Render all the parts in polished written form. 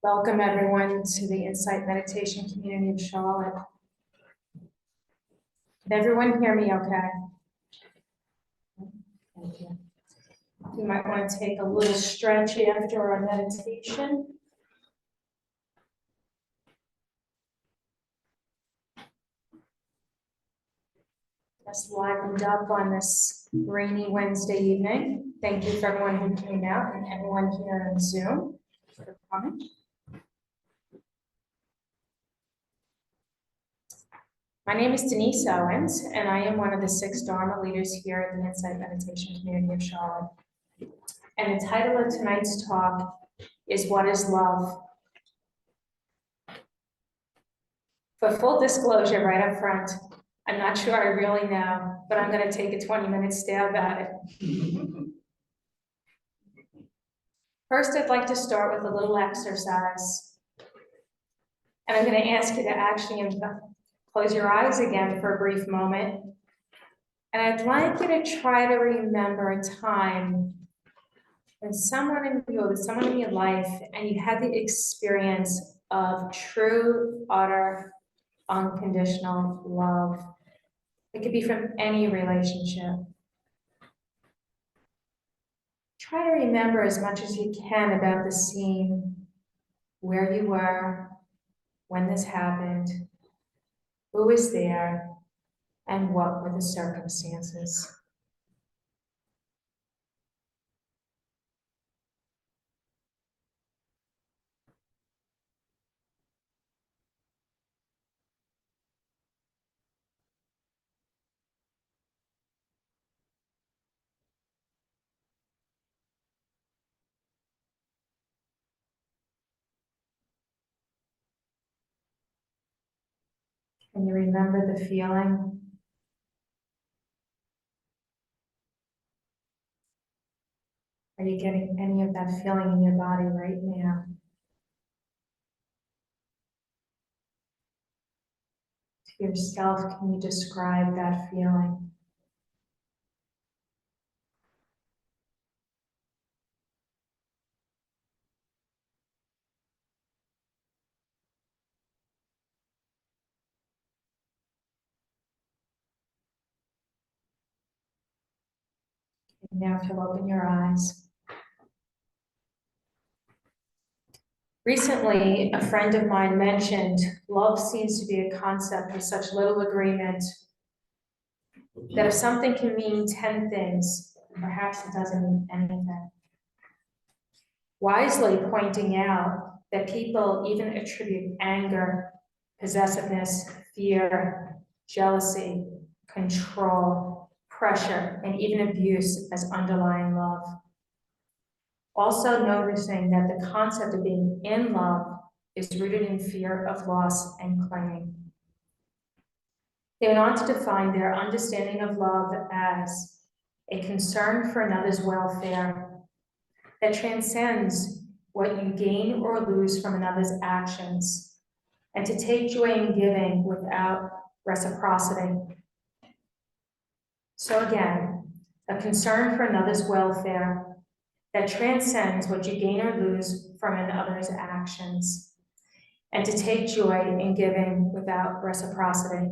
Welcome everyone to the Insight Meditation Community of Charlotte. Can everyone hear me okay? Thank you. You might want to take a little stretch after our meditation. Just livened up on this rainy Wednesday evening. Thank you for everyone who came out and everyone here on Zoom for coming. My name is Denise Owens, and I am one of the 6 Dharma leaders here at the Insight Meditation Community of Charlotte. And the title of tonight's talk is What is Love? For full disclosure right up front, I'm not sure I really know, but I'm going to take a 20-minute stab at it. First, I'd like to start with a little exercise. And I'm going to ask you to actually close your eyes again for a brief moment. And I'd like you to try to remember a time when someone in your life, and you had the experience of true, utter, unconditional love. It could be from any relationship. Try to remember as much as you can about the scene, where you were, when this happened, who was there, and what were the circumstances. Can you remember the feeling? Are you getting any of that feeling in your body right now? To yourself, can you describe that feeling? And now if you'll open your eyes. Recently, a friend of mine mentioned love seems to be a concept with such little agreement that if something can mean 10 things, perhaps it doesn't mean anything. Wisely pointing out that people even attribute anger, possessiveness, fear, jealousy, control, pressure, and even abuse as underlying love. Also noticing that the concept of being in love is rooted in fear of loss and clinging. They went on to define their understanding of love as a concern for another's welfare that transcends what you gain or lose from another's actions, and to take joy in giving without reciprocity. So again, a concern for another's welfare that transcends what you gain or lose from another's actions, and to take joy in giving without reciprocity.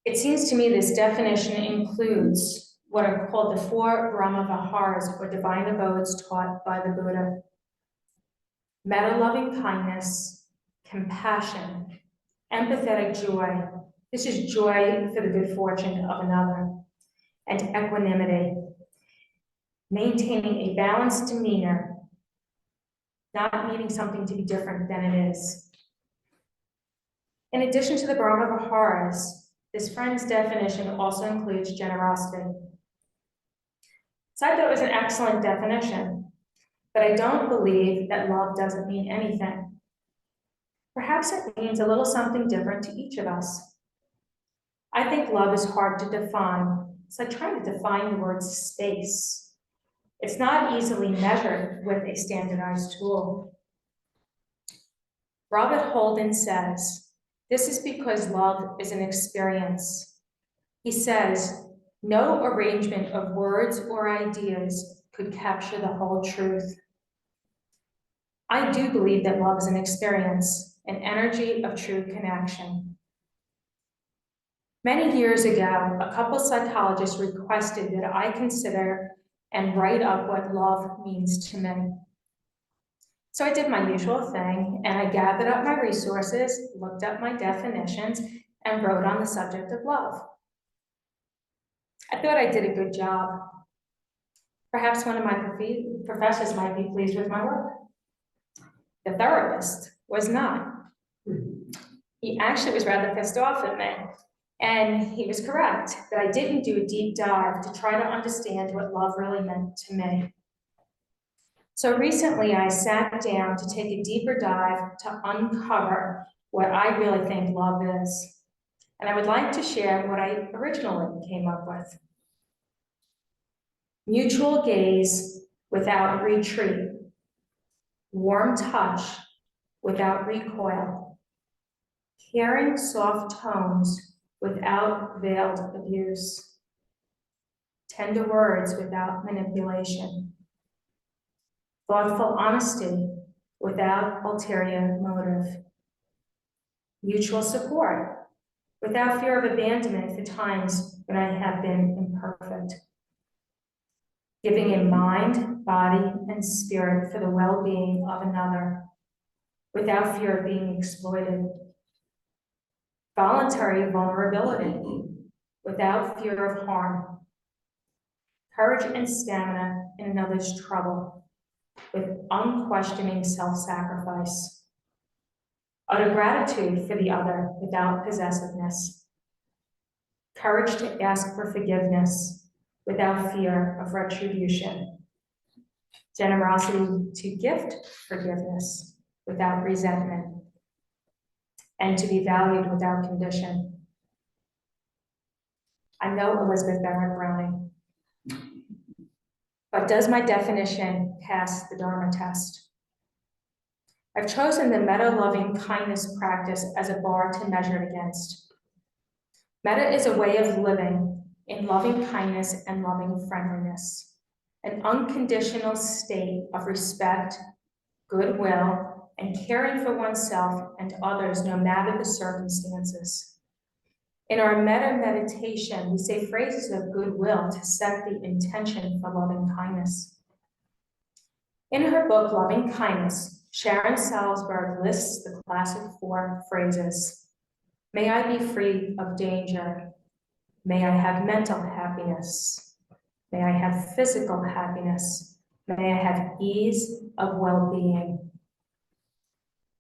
It seems to me this definition includes what are called the 4 Brahma Viharas, or divine abodes taught by the Buddha. Metta-loving kindness, compassion, empathetic joy. This is joy for the good fortune of another. And equanimity, maintaining a balanced demeanor, not needing something to be different than it is. In addition to the Brahma Viharas, this friend's definition also includes generosity. So I thought it was an excellent definition, but I don't believe that love doesn't mean anything. Perhaps it means a little something different to each of us. I think love is hard to define. It's like trying to define the word space. It's not easily measured with a standardized tool. Robert Holden says, this is because love is an experience. He says, no arrangement of words or ideas could capture the whole truth. I do believe that love is an experience, an energy of true connection. Many years ago, a couple psychologists requested that I consider and write up what love means to me. So I did my usual thing, and I gathered up my resources, looked up my definitions, and wrote on the subject of love. I thought I did a good job. Perhaps one of my professors might be pleased with my work. The therapist was not. He actually was rather pissed off at me. And he was correct that I didn't do a deep dive to try to understand what love really meant to me. So recently I sat down to take a deeper dive to uncover what I really think love is. And I would like to share what I originally came up with. Mutual gaze without retreat. Warm touch without recoil. Caring soft tones without veiled abuse. Tender words without manipulation. Thoughtful honesty without ulterior motive. Mutual support without fear of abandonment for times when I have been imperfect. Giving in mind, body, and spirit for the well-being of another without fear of being exploited. Voluntary vulnerability without fear of harm. Courage and stamina in another's trouble with unquestioning self-sacrifice. Utter gratitude for the other without possessiveness. Courage to ask for forgiveness without fear of retribution. Generosity to gift forgiveness without resentment. And to be valued without condition. I know Elizabeth Barrett Browning, but does my definition pass the Dharma test? I've chosen the metta loving kindness practice as a bar to measure it against. Metta is a way of living in loving kindness and loving friendliness, an unconditional state of respect, goodwill, and caring for oneself and others no matter the circumstances. In our metta meditation, we say phrases of goodwill to set the intention for loving kindness. In her book, Loving Kindness, Sharon Salzberg lists the classic 4 phrases. May I be free of danger. May I have mental happiness. May I have physical happiness. May I have ease of well-being.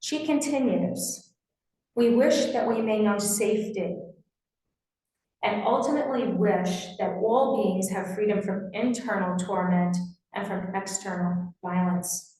She continues, we wish that we may know safety and ultimately wish that all beings have freedom from internal torment and from external violence.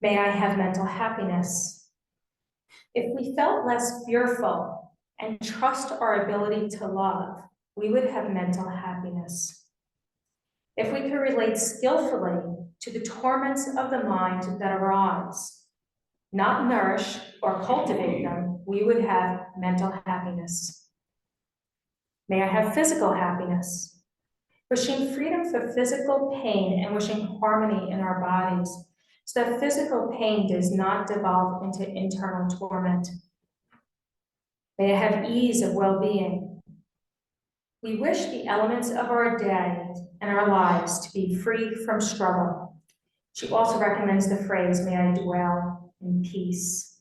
May I have mental happiness. If we felt less fearful and trust our ability to love, we would have mental happiness. If we could relate skillfully to the torments of the mind that arise, not nourish or cultivate them, we would have mental happiness. May I have physical happiness, wishing freedom for physical pain and wishing harmony in our bodies, so that physical pain does not devolve into internal torment. May I have ease of well-being. We wish the elements of our day and our lives to be free from struggle. She also recommends the phrase, may I dwell in peace.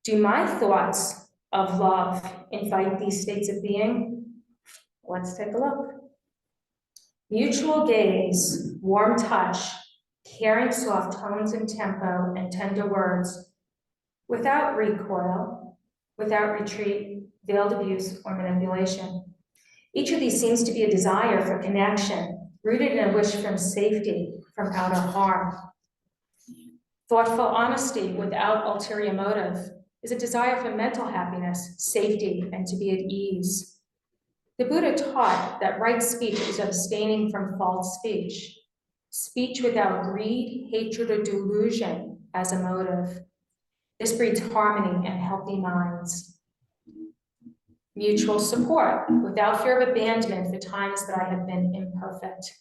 Do my thoughts of love invite these states of being? Let's take a look. Mutual gaze, warm touch, caring soft tones and tempo and tender words, without recoil, without retreat, veiled abuse, or manipulation. Each of these seems to be a desire for connection, rooted in a wish from safety, from outer harm. Thoughtful honesty without ulterior motive is a desire for mental happiness, safety, and to be at ease. The Buddha taught that right speech is abstaining from false speech, speech without greed, hatred, or delusion as a motive. This breeds harmony and healthy minds. Mutual support without fear of abandonment for times that I have been imperfect.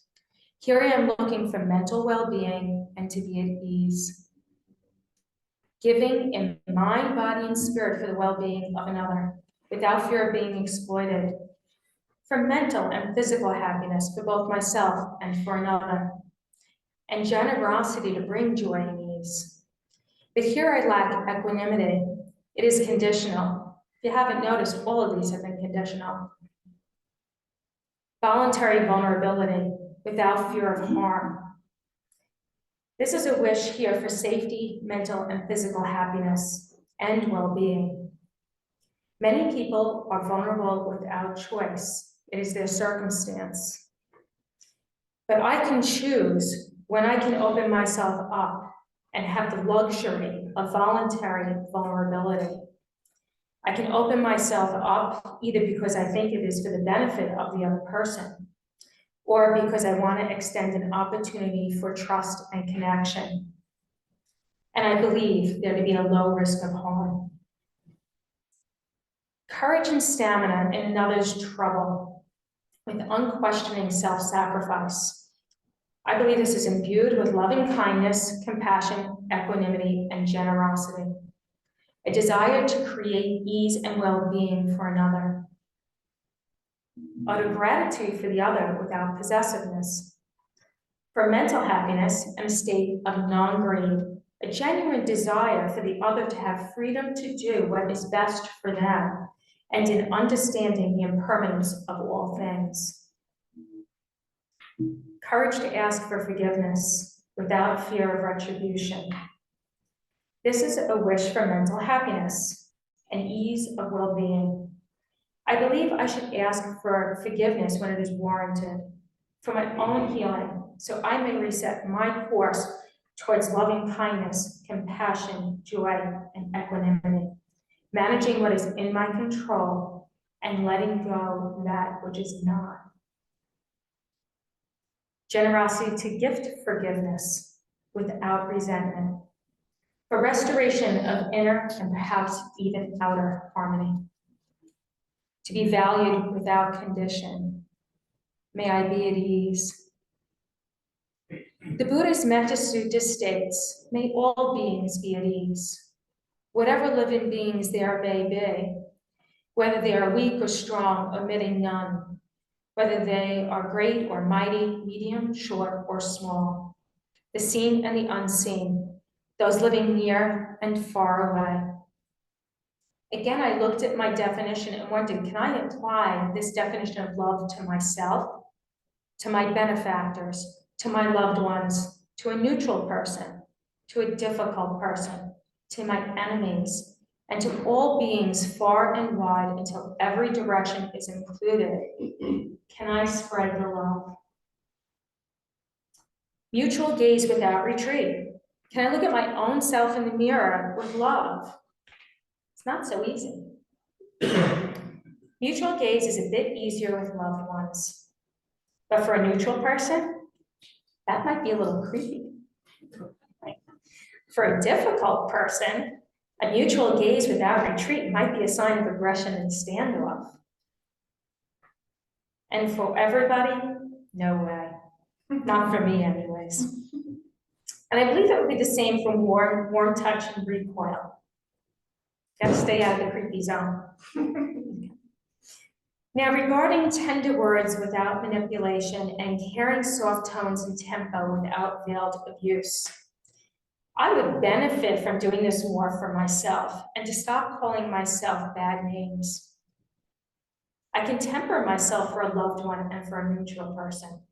Here I am looking for mental well-being and to be at ease, giving in mind, body, and spirit for the well-being of another, without fear of being exploited, for mental and physical happiness for both myself and for another, and generosity to bring joy and ease. But here I lack equanimity. It is conditional. If you haven't noticed, all of these have been conditional. Voluntary vulnerability without fear of harm. This is a wish here for safety, mental and physical happiness, and well-being. Many people are vulnerable without choice. It is their circumstance. But I can choose when I can open myself up and have the luxury of voluntary vulnerability. I can open myself up either because I think it is for the benefit of the other person, or because I want to extend an opportunity for trust and connection. And I believe there to be a low risk of harm. Courage and stamina in another's trouble with unquestioning self-sacrifice. I believe this is imbued with loving kindness, compassion, equanimity, and generosity. A desire to create ease and well-being for another. Utter gratitude for the other without possessiveness. For mental happiness and a state of non-greed, a genuine desire for the other to have freedom to do what is best for them, and in understanding the impermanence of all things. Courage to ask for forgiveness without fear of retribution. This is a wish for mental happiness and ease of well-being. I believe I should ask for forgiveness when it is warranted, for my own healing, so I may reset my course towards loving kindness, compassion, joy, and equanimity, managing what is in my control and letting go that which is not. Generosity to gift forgiveness without resentment, for restoration of inner and perhaps even outer harmony. To be valued without condition. May I be at ease. The Buddha's Metta Sutta states, may all beings be at ease. Whatever living beings there may be, whether they are weak or strong, omitting none, whether they are great or mighty, medium, short, or small, the seen and the unseen, those living near and far away. Again, I looked at my definition and wondered, can I apply this definition of love to myself, to my benefactors, to my loved ones, to a neutral person, to a difficult person, to my enemies, and to all beings far and wide until every direction is included? Can I spread the love? Mutual gaze without retreat. Can I look at my own self in the mirror with love? It's not so easy. Mutual gaze is a bit easier with loved ones. But for a neutral person, that might be a little creepy. Right? For a difficult person, a mutual gaze without retreat might be a sign of aggression and standoff. And for everybody, no way. Not for me, anyways. And I believe that would be the same for warm touch and recoil. Gotta stay out of the creepy zone. Now, regarding tender words without manipulation and caring soft tones and tempo without veiled abuse, I would benefit from doing this more for myself and to stop calling myself bad names. I can temper myself for a loved one and for a neutral person.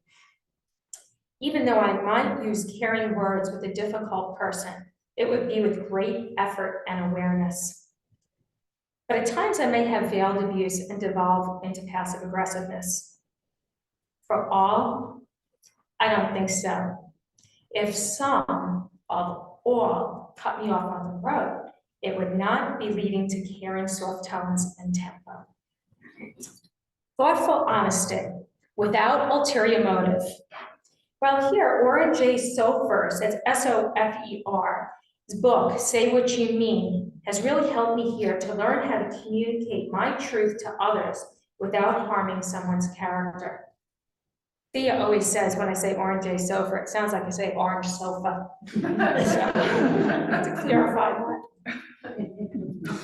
Even though I might use caring words with a difficult person, it would be with great effort and awareness. But at times I may have veiled abuse and devolve into passive aggressiveness. For all, I don't think so. If some of all cut me off on the road, it would not be leading to caring soft tones and tempo. Thoughtful honesty without ulterior motive. Well, here, Oren J. Sofer, that's S-O-F-E-R, his book, Say What You Mean, has really helped me here to learn how to communicate my truth to others without harming someone's character. Thea always says when I say orange sofa, it sounds like I say orange sofa. So, to clarify that.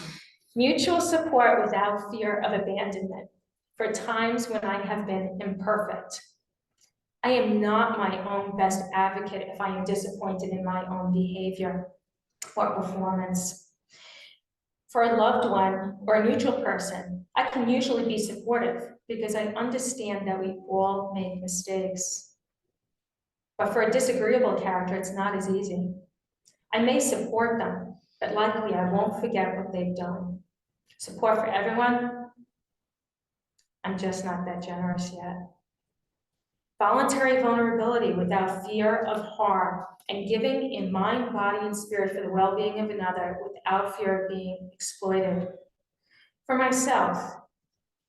Mutual support without fear of abandonment for times when I have been imperfect. I am not my own best advocate if I am disappointed in my own behavior or performance. For a loved one or a neutral person, I can usually be supportive because I understand that we all make mistakes. But for a disagreeable character, it's not as easy. I may support them, but likely I won't forget what they've done. Support for everyone, I'm just not that generous yet. Voluntary vulnerability without fear of harm and giving in mind, body, and spirit for the well-being of another without fear of being exploited. For myself,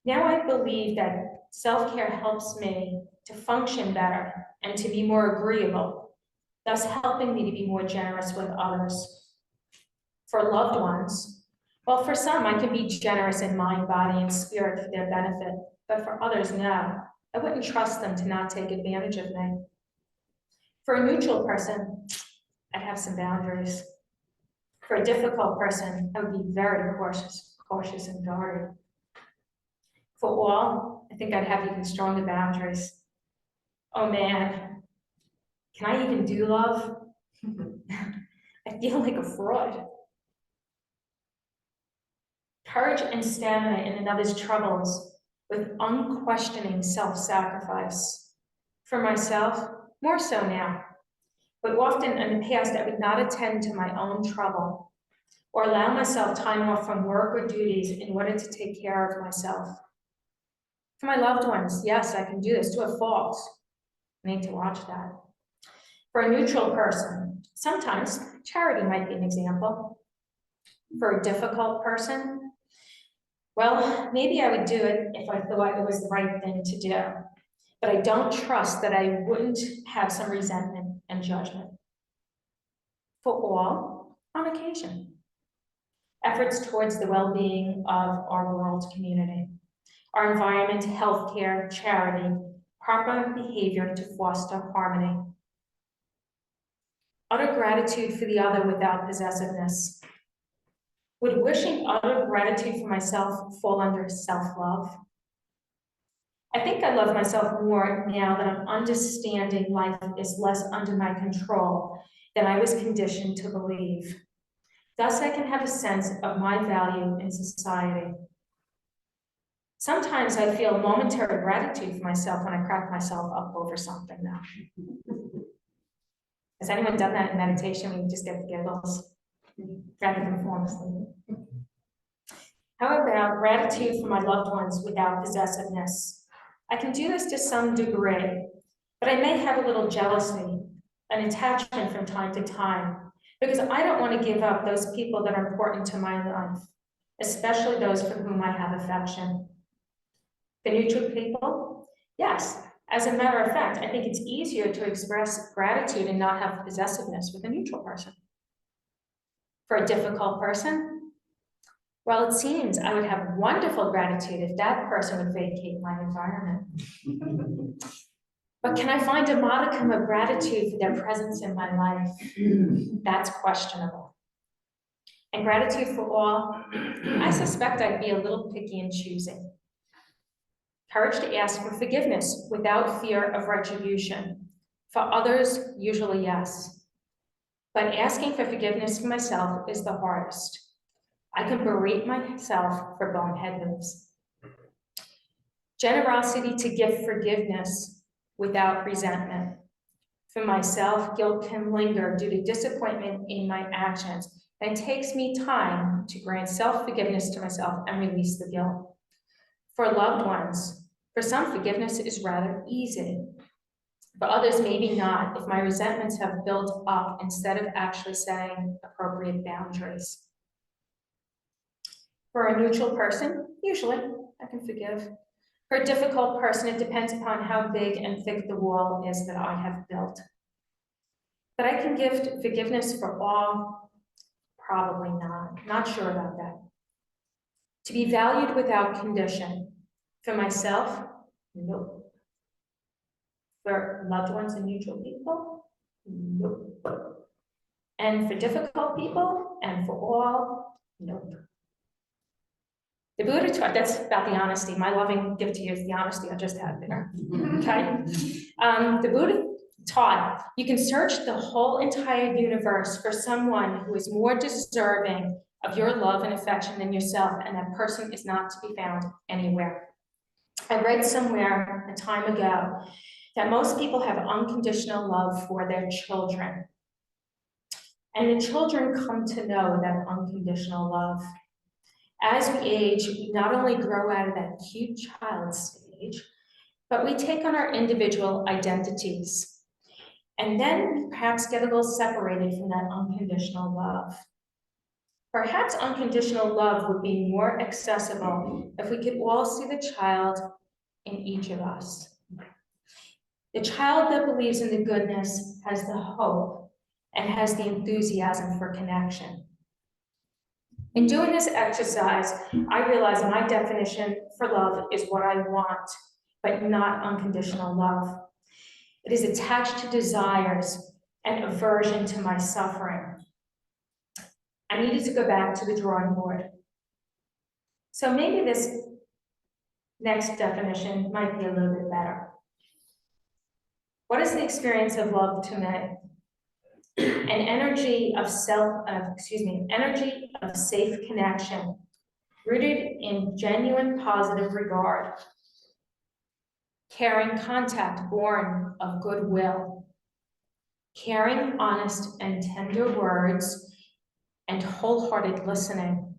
now I believe that self-care helps me to function better and to be more agreeable, thus helping me to be more generous with others. For loved ones, well, for some, I can be generous in mind, body, and spirit for their benefit, but for others, no. I wouldn't trust them to not take advantage of me. For a neutral person, I'd have some boundaries. For a difficult person, I would be very cautious and guarded. For all, I think I'd have even stronger boundaries. Oh man, can I even do love? I feel like a fraud. Courage and stamina in another's troubles with unquestioning self-sacrifice. For myself, more so now, but often in the past I would not attend to my own trouble or allow myself time off from work or duties in order to take care of myself. For my loved ones, yes, I can do this to a fault. I need to watch that. For a neutral person, sometimes charity might be an example. For a difficult person, well, maybe I would do it if I thought it was the right thing to do, but I don't trust that I wouldn't have some resentment and judgment. For all, on occasion. Efforts towards the well-being of our world community, our environment, healthcare, charity, proper behavior to foster harmony. Utter gratitude for the other without possessiveness. Would wishing utter gratitude for myself fall under self-love? I think I love myself more now that I'm understanding life is less under my control than I was conditioned to believe. Thus, I can have a sense of my value in society. Sometimes I feel momentary gratitude for myself when I crack myself up over something now. Has anyone done that in meditation when you just get the giggles rather than falling asleep? How about gratitude for my loved ones without possessiveness? I can do this to some degree, but I may have a little jealousy, an attachment from time to time, because I don't want to give up those people that are important to my life, especially those for whom I have affection. The neutral people, yes. As a matter of fact, I think it's easier to express gratitude and not have possessiveness with a neutral person. For a difficult person, well, it seems I would have wonderful gratitude if that person would vacate my environment. But can I find a modicum of gratitude for their presence in my life? That's questionable. And gratitude for all, I suspect I'd be a little picky in choosing. Courage to ask for forgiveness without fear of retribution. For others, usually yes. But asking for forgiveness for myself is the hardest. I can berate myself for bonehead moves. Generosity to give forgiveness without resentment. For myself, guilt can linger due to disappointment in my actions, and it takes me time to grant self-forgiveness to myself and release the guilt. For loved ones, for some, forgiveness is rather easy. For others, maybe not, if my resentments have built up instead of actually setting appropriate boundaries. For a neutral person, usually, I can forgive. For a difficult person, it depends upon how big and thick the wall is that I have built. But I can give forgiveness for all, probably not. Not sure about that. To be valued without condition. For myself, nope. For loved ones and neutral people? Nope. And for difficult people and for all? Nope. The Buddha taught, that's about the honesty. My loving gift to you is the honesty I just had there, okay? The Buddha taught, you can search the whole entire universe for someone who is more deserving of your love and affection than yourself, and that person is not to be found anywhere. I read somewhere a time ago that most people have unconditional love for their children. And the children come to know that unconditional love. As we age, we not only grow out of that cute child stage, but we take on our individual identities. And then perhaps get a little separated from that unconditional love. Perhaps unconditional love would be more accessible if we could all see the child in each of us. The child that believes in the goodness has the hope and has the enthusiasm for connection. In doing this exercise, I realize my definition for love is what I want, but not unconditional love. It is attached to desires and aversion to my suffering. I needed to go back to the drawing board. So maybe this next definition might be a little bit better. What is the experience of love to me? An energy of energy of safe connection, rooted in genuine positive regard, caring contact born of goodwill, caring, honest, and tender words, and wholehearted listening,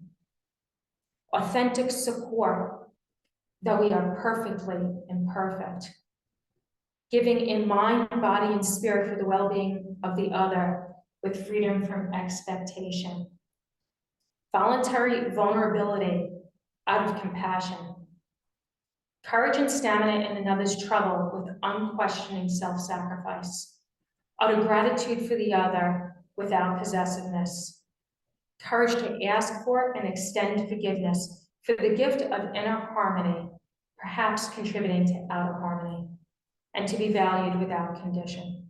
authentic support, though we are perfectly imperfect, giving in mind, body, and spirit for the well-being of the other with freedom from expectation, voluntary vulnerability out of compassion, courage and stamina in another's trouble with unquestioning self-sacrifice, out of gratitude for the other without possessiveness, courage to ask for and extend forgiveness for the gift of inner harmony, perhaps contributing to outer harmony, and to be valued without condition.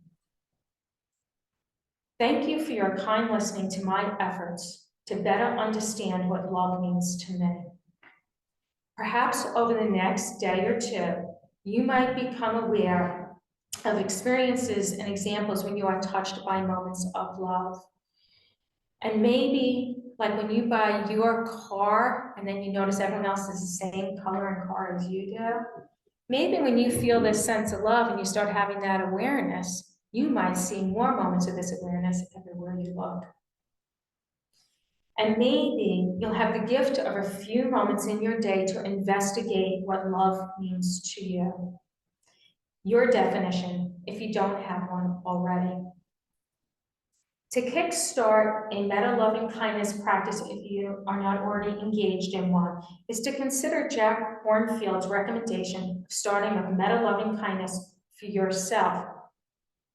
Thank you for your kind listening to my efforts to better understand what love means to me. Perhaps over the next day or two, you might become aware of experiences and examples when you are touched by moments of love. And maybe, like when you buy your car and then you notice everyone else is the same color and car as you do, maybe when you feel this sense of love and you start having that awareness, you might see more moments of this awareness everywhere you look. And maybe you'll have the gift of a few moments in your day to investigate what love means to you. Your definition, if you don't have one already. To kickstart a meta-loving kindness practice, if you are not already engaged in one, is to consider Jack Kornfield's recommendation of starting with meta-loving kindness for yourself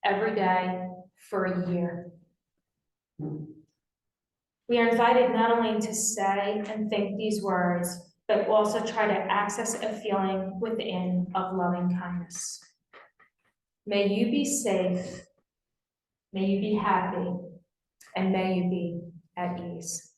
every day for a year. We are invited not only to say and think these words, but also try to access a feeling within of loving kindness. May you be safe, may you be happy, and may you be at ease.